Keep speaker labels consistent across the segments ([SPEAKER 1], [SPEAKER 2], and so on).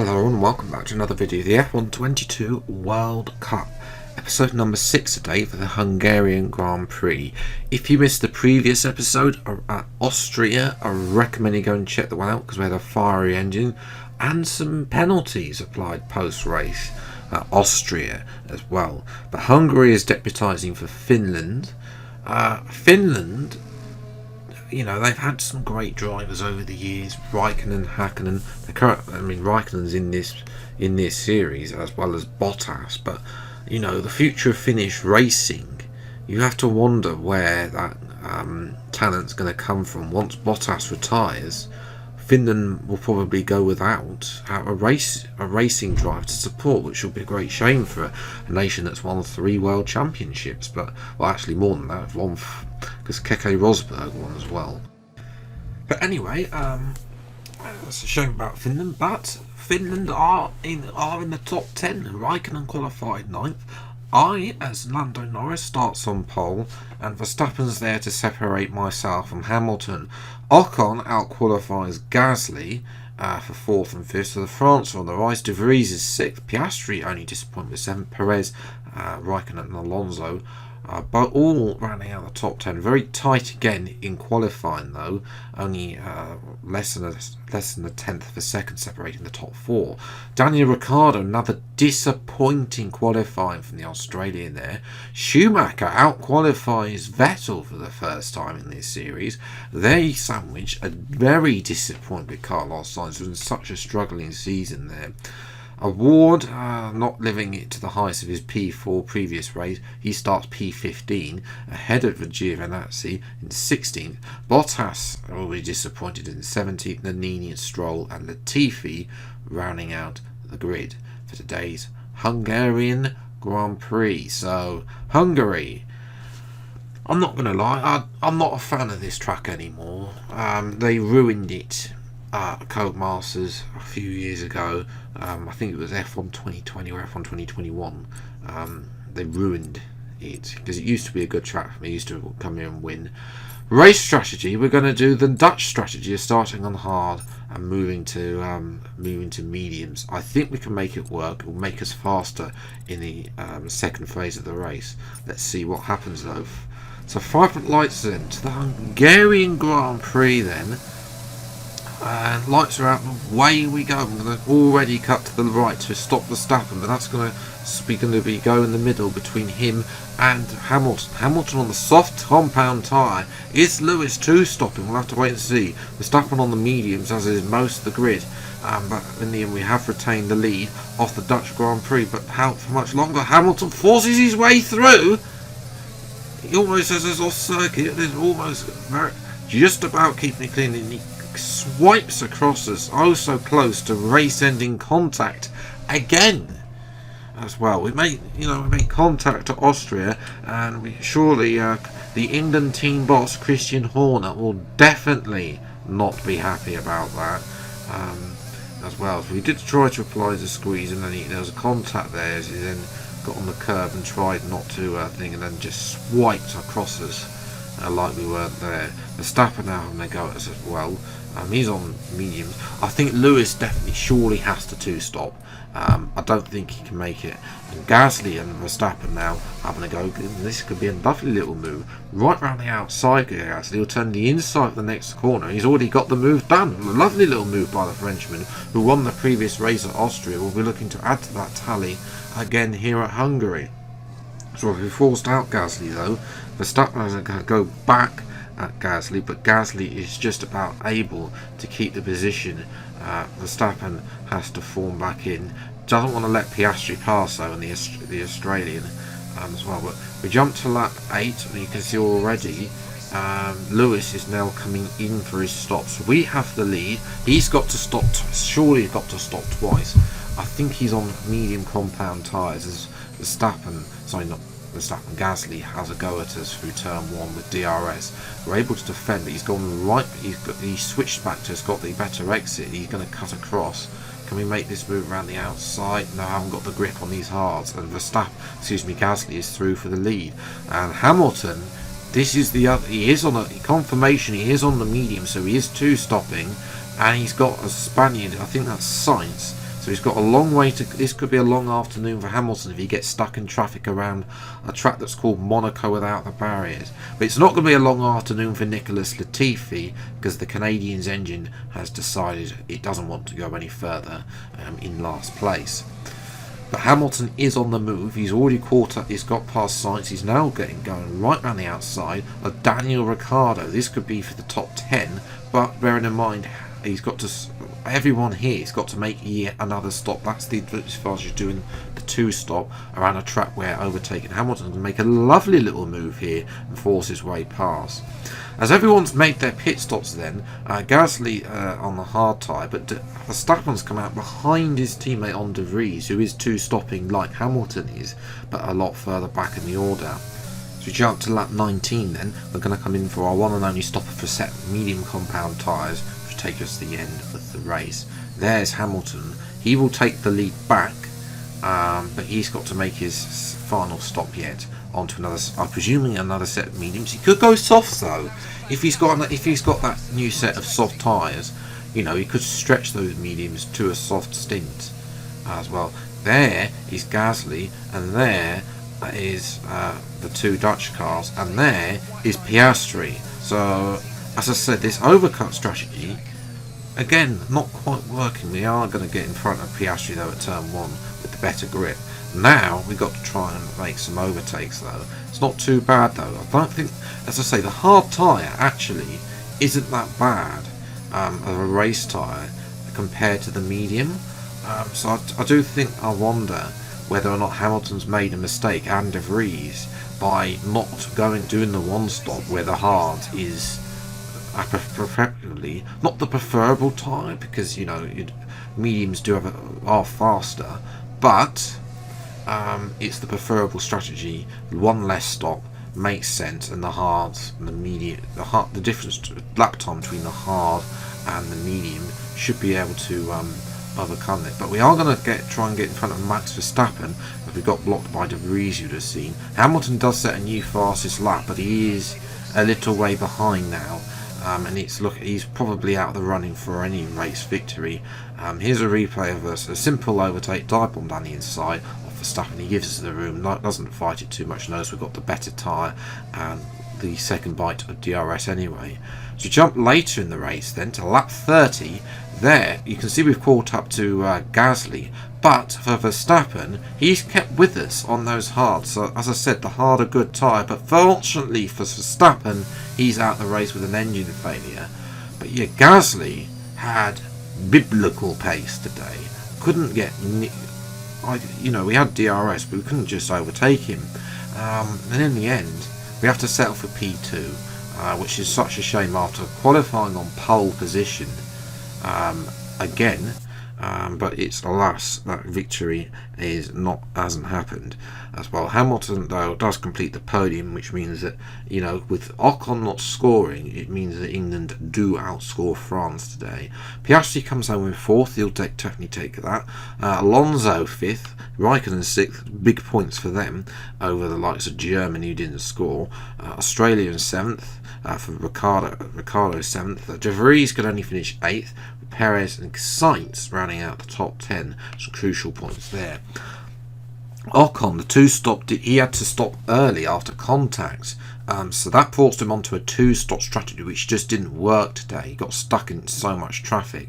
[SPEAKER 1] Hello and welcome back to another video of the F1 World Cup, episode number 6 today for the Hungarian Grand Prix. If you missed the previous episode at Austria, I recommend you go and check that one out because we had a fiery engine and some penalties applied post-race at Austria as well. But Hungary is deputising for Finland. Finland, you know, they've had some great drivers over the years. Raikkonen, Hakkinen. Raikkonen's in this series as well as Bottas. But you know, the future of Finnish racing, you have to wonder where that talent's going to come from. Once Bottas retires, Finland will probably go without a racing drive to support, which will be a great shame for a nation that's won 3 world championships. But well, actually more than that, one because Keke Rosberg won as well. But anyway, that's a shame about Finland. But Finland are in the top 10. Raikkonen qualified 9th. As Lando Norris starts on pole, and Verstappen's there to separate myself from Hamilton. Ocon out-qualifies Gasly for 4th and 5th, so the France are on the rise. De Vries is 6th, Piastri only disappointed with 7th, Perez, Raikkonen and Alonso, but all rounding out the top 10. Very tight again in qualifying though, only less than a tenth of a second separating the top 4. Daniel Ricciardo, another disappointing qualifying from the Australian there. Schumacher out-qualifies Vettel for the first time in this series. They sandwich a very disappointed Carlos Sainz in such a struggling season there. Award, not living it to the heights of his P4 previous race. He starts P15 ahead of Giovinazzi in 16th. Bottas already disappointed in 17th. Nannini, Stroll and Latifi rounding out the grid for today's Hungarian Grand Prix. So, Hungary. I'm not going to lie, I'm not a fan of this track anymore. They ruined it. Codemasters a few years ago, I think it was F1 2020 or F1 2021, they ruined it because it used to be a good track for me. It used to come here and win. Race strategy, we're going to do the Dutch strategy of starting on hard and moving to mediums. I think we can make it work. It will make us faster in the second phase of the race. Let's see what happens though. So 5 minute lights then to the Hungarian Grand Prix then. And lights are out and away we go. I'm going to already cut to the right to stop Verstappen, but that's going to be go in the middle between him and Hamilton. Hamilton on the soft compound tyre. Is Lewis too stopping? We'll have to wait and see. Verstappen on the mediums, as is most of the grid. But in the end we have retained the lead off the Dutch Grand Prix. But how for much longer? Hamilton forces his way through. He almost has his off circuit. It's almost just about keeping it clean. And he swipes across us, oh so close to race-ending contact again as well. We made contact to Austria, and we surely the England team boss Christian Horner will definitely not be happy about that as well. So we did try to apply the squeeze, and then there was a contact there as he then got on the curb and tried not to and then just swiped across us like we weren't there. Verstappen now having a go at us as well. He's on mediums. I think Lewis definitely surely has to 2-stop. I don't think he can make it. And Gasly and Verstappen now having a go. This could be a lovely little move. Right round the outside, Gasly will turn the inside of the next corner. He's already got the move done. A lovely little move by the Frenchman who won the previous race at Austria. Will be looking to add to that tally again here at Hungary. So if we forced out Gasly though, Verstappen is going to go back at Gasly, but Gasly is just about able to keep the position. Verstappen has to form back in. Doesn't want to let Piastri pass though, and the Australian as well. But we jump to lap 8, and you can see already Lewis is now coming in for his stop. So we have the lead. He's got to stop. Surely he's got to stop twice. I think he's on medium compound tyres as Verstappen. Sorry, not Verstappen. Gasly has a go at us through turn 1 with DRS. We're able to defend, but he's gone right. He switched back to us, got the better exit. He's going to cut across. Can we make this move around the outside? No, I haven't got the grip on these hards. And Gasly is through for the lead. And Hamilton, this is the other. He is on a confirmation. He is on the medium, so he is 2-stopping, and he's got a Spaniard. I think that's Sainz So he's got a long way to. This could be a long afternoon for Hamilton if he gets stuck in traffic around a track that's called Monaco without the barriers. But it's not going to be a long afternoon for Nicholas Latifi because the Canadian's engine has decided it doesn't want to go any further in last place. But Hamilton is on the move. He's already caught up. He's got past Sainz. He's now going right round the outside of Daniel Ricciardo. This could be for the top 10, but bearing in mind he's got to. Everyone here has got to make yet another stop. That's the advantage of doing the 2-stop around a track where overtaking. Hamilton can make a lovely little move here and force his way past. As everyone's made their pit stops then, Gasly on the hard tyre, but Verstappen's come out behind his teammate on De Vries, who is 2-stopping like Hamilton is, but a lot further back in the order. So we jump to lap 19 then. We're going to come in for our one and only stopper for set medium compound tyres, which take us to the end of the race. There's Hamilton. He will take the lead back, but he's got to make his final stop yet onto another. I'm presuming another set of mediums. He could go soft though. If he's got that new set of soft tyres, you know, he could stretch those mediums to a soft stint as well. There is Gasly, and there is the two Dutch cars, and there is Piastri. So, as I said, this overcut strategy, again, not quite working. We are going to get in front of Piastri though at turn 1 with the better grip. Now we've got to try and make some overtakes though. It's not too bad though. I don't think, as I say, the hard tyre actually isn't that bad of a race tyre compared to the medium. So I do think, I wonder whether or not Hamilton's made a mistake, and De Vries, by not doing the 1-stop where the hard is preferably not the preferable tyre, because you know mediums are faster, but it's the preferable strategy. One less stop makes sense, and the hards and the medium, the difference lap time between the hard and the medium should be able to overcome it. But we are going to try and get in front of Max Verstappen, as we got blocked by De Vries, you'd have seen. Hamilton does set a new fastest lap, but he is a little way behind now, and he's probably out of the running for any race victory. Here's a replay of a simple overtake, dive bomb down the inside of Verstappen. He gives us the room, doesn't fight it too much, knows we've got the better tyre and the second bite of DRS anyway. So jump later in the race then to lap 30. There you can see we've caught up to Gasly, but for Verstappen he's kept with us on those hards. So as I said, the hard are good tyre, but fortunately for Verstappen he's out the race with an engine failure. But yeah, Gasly had biblical pace today. Couldn't get, we had DRS, but we couldn't just overtake him. And in the end we have to settle for P2, which is such a shame after qualifying on pole position again. But it's, alas, that victory hasn't happened as well. Hamilton though does complete the podium, which means that, with Ocon not scoring, it means that England do outscore France today. Piastri comes home in 4th, he'll definitely take that. Alonso 5th, Raikkonen 6th, big points for them over the likes of Germany, who didn't score. Australia in 7th, for Ricciardo 7th. De Vries could only finish 8th. Perez and Sainz rounding out the top 10. Some crucial points there. Ocon, the 2-stop, he had to stop early after contacts, so that forced him onto a 2-stop strategy, which just didn't work today. He got stuck in so much traffic.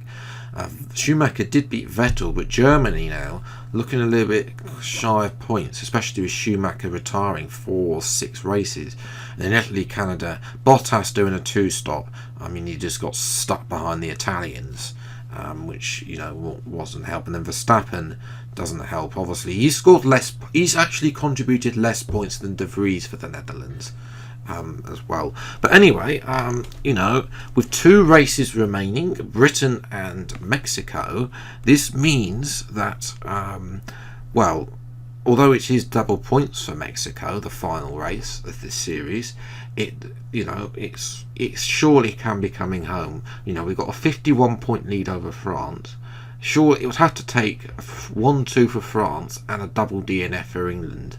[SPEAKER 1] Schumacher did beat Vettel, but Germany now looking a little bit shy of points, especially with Schumacher retiring 4 or 6 races. And in Italy, Canada, Bottas doing a 2-stop. I mean, he just got stuck behind the Italians, which wasn't helping. And then Verstappen doesn't help. Obviously, he's actually contributed less points than De Vries for the Netherlands. As well. But anyway, with 2 races remaining, Britain and Mexico, this means that, although it is double points for Mexico, the final race of this series, it surely can be coming home. We've got a 51-point lead over France. Sure, it would have to take 1-2 for France and a double DNF for England,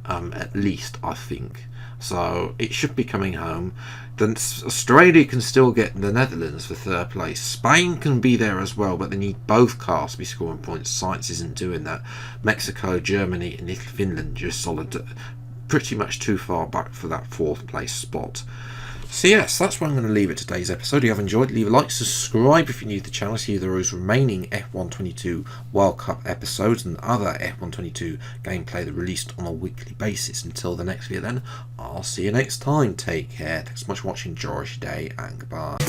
[SPEAKER 1] at least, I think. so it should be coming home. Then Australia can still get the Netherlands for third place. Spain can be there as well, but they need both cars to be scoring points. Science isn't doing that. Mexico, Germany and Italy, Finland just solid, pretty much too far back for that fourth place spot. So yes, that's where I'm going to leave it today's episode. If you have enjoyed, leave a like, subscribe if you're new to the channel to see those remaining F122 World Cup episodes and other F122 gameplay that are released on a weekly basis. Until the next video then, I'll see you next time. Take care. Thanks so much for watching. Enjoy your day and goodbye.